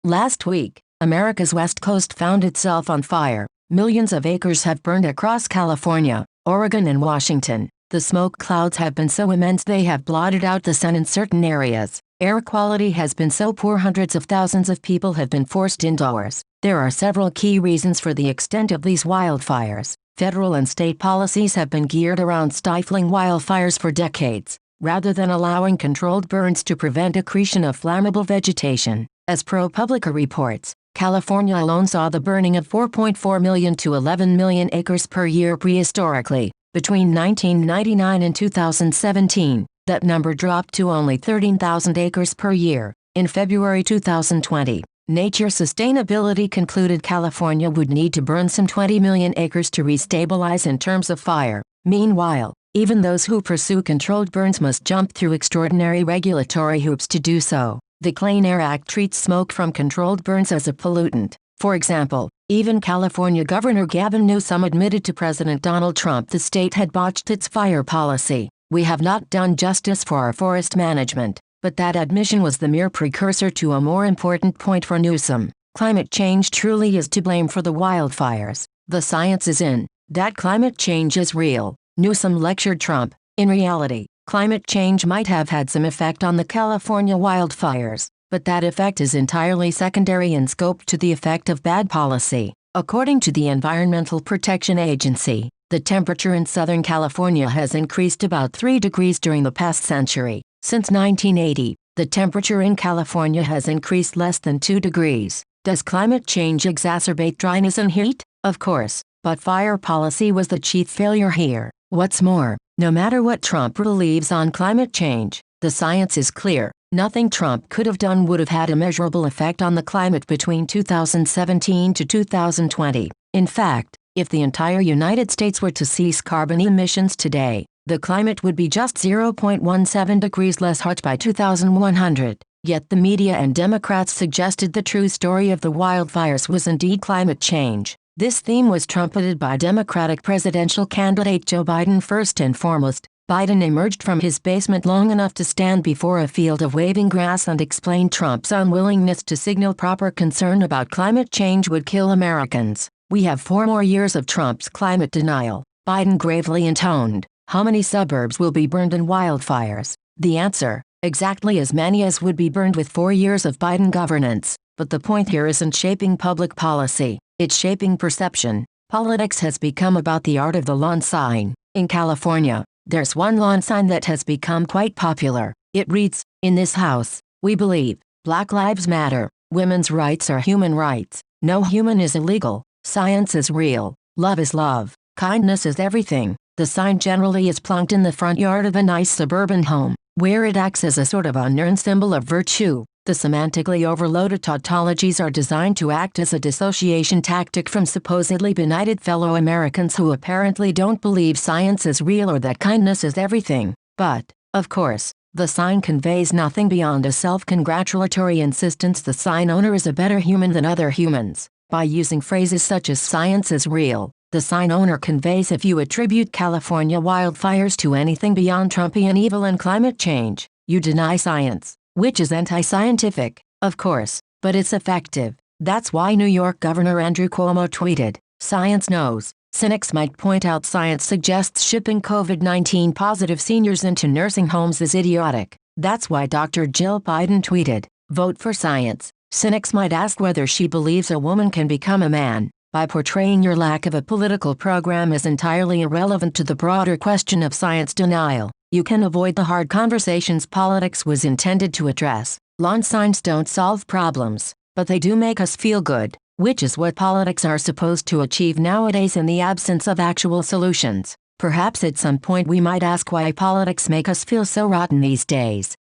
Last week, America's West Coast found itself on fire. Millions of acres have burned across California, Oregon and Washington. The smoke clouds have been so immense they have blotted out the sun in certain areas. Air quality has been so poor hundreds of thousands of people have been forced indoors. There are several key reasons for the extent of these wildfires. Federal and state policies have been geared around stifling wildfires for decades, rather than allowing controlled burns to prevent accretion of flammable vegetation. As ProPublica reports, California alone saw the burning of 4.4 million to 11 million acres per year prehistorically. Between 1999 and 2017, that number dropped to only 13,000 acres per year. In February 2020, Nature Sustainability concluded California would need to burn some 20 million acres to restabilize in terms of fire. Meanwhile, even those who pursue controlled burns must jump through extraordinary regulatory hoops to do so. The Clean Air Act treats smoke from controlled burns as a pollutant. For example, even California Governor Gavin Newsom admitted to President Donald Trump the state had botched its fire policy. "We have not done justice for our forest management." But that admission was the mere precursor to a more important point for Newsom. Climate change truly is to blame for the wildfires. The science is in that climate change is real, Newsom lectured Trump. In reality, climate change might have had some effect on the California wildfires, but that effect is entirely secondary in scope to the effect of bad policy. According to the Environmental Protection Agency, the temperature in Southern California has increased about 3 degrees during the past century. Since 1980, the temperature in California has increased less than 2 degrees. Does climate change exacerbate dryness and heat? Of course, but fire policy was the chief failure here. What's more, no matter what Trump believes on climate change, the science is clear. Nothing Trump could have done would have had a measurable effect on the climate between 2017 to 2020. In fact, if the entire United States were to cease carbon emissions today, the climate would be just 0.17 degrees less hot by 2100. Yet the media and Democrats suggested the true story of the wildfires was indeed climate change. This theme was trumpeted by Democratic presidential candidate Joe Biden first and foremost. Biden emerged from his basement long enough to stand before a field of waving grass and explain Trump's unwillingness to signal proper concern about climate change would kill Americans. "We have 4 more years of Trump's climate denial," Biden gravely intoned. How many suburbs will be burned in wildfires? The answer, exactly as many as would be burned with 4 years of Biden governance. But the point here isn't shaping public policy, it's shaping perception. Politics has become about the art of the lawn sign. In California, there's one lawn sign that has become quite popular. It reads, "In this house, we believe Black Lives Matter, women's rights are human rights, no human is illegal, science is real, love is love, kindness is everything." The sign generally is plunked in the front yard of a nice suburban home, where it acts as a sort of unearned symbol of virtue. The semantically overloaded tautologies are designed to act as a dissociation tactic from supposedly benighted fellow Americans who apparently don't believe science is real or that kindness is everything. But, of course, the sign conveys nothing beyond a self-congratulatory insistence the sign owner is a better human than other humans. By using phrases such as "science is real," the sign owner conveys if you attribute California wildfires to anything beyond Trumpian evil and climate change, you deny science, which is anti-scientific, of course, but it's effective. That's why New York Governor Andrew Cuomo tweeted, "Science knows." Cynics might point out science suggests shipping COVID-19 positive seniors into nursing homes is idiotic. That's why Dr. Jill Biden tweeted, "Vote for science." Cynics might ask whether she believes a woman can become a man. By portraying your lack of a political program as entirely irrelevant to the broader question of science denial, you can avoid the hard conversations politics was intended to address. Lawn signs don't solve problems, but they do make us feel good, which is what politics are supposed to achieve nowadays in the absence of actual solutions. Perhaps at some point we might ask why politics make us feel so rotten these days.